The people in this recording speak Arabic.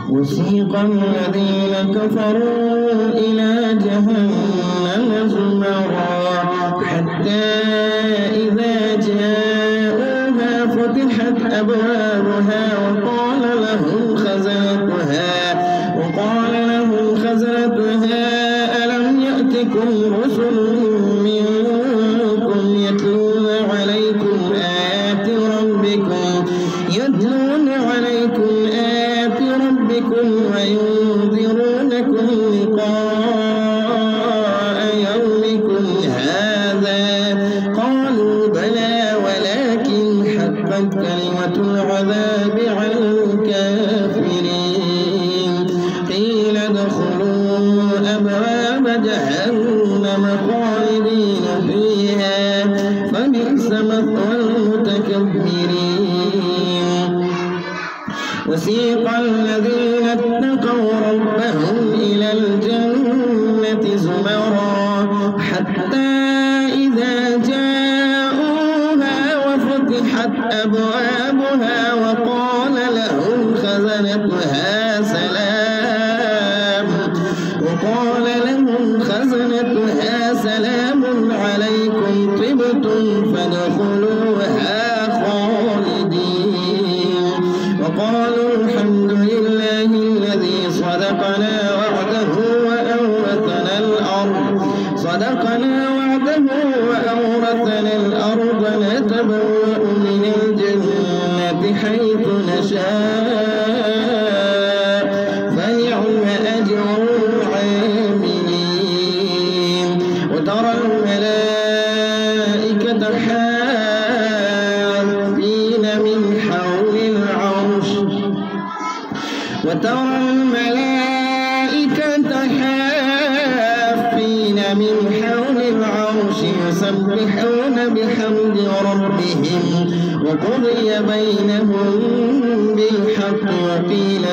وسيق الذين كفروا إلى جهنم زمرا حتى إذا جاءوها فتحت أبوابها وقال لهم خزنتها ألم يأتكم رسل منكم يتلون عليكم آيات ربكم وينذرونكم لقاء يومكم هذا قالوا بلى ولكن حقت كلمة العذاب على الكافرين قيل ادخلوا أبواب جهنم خالدين فيها فبئس مثوى المتكبرين وسيق الذين اتقوا ربهم إلى الجنة زمرا حتى إذا جاءوها وفتحت أبوابها وقال لهم خزنتها سلام عليكم طبتم فادخلوها خالدين وقالوا الحمد لله الذي صدقنا وعده وأورثنا الأرض نتبوأ من الجنة حيث نشاء فنعم أجر العاملين وترى الملائكة حافين من حول العرش يسبحون بحمد ربهم وقضي بينهم بالحق وقيل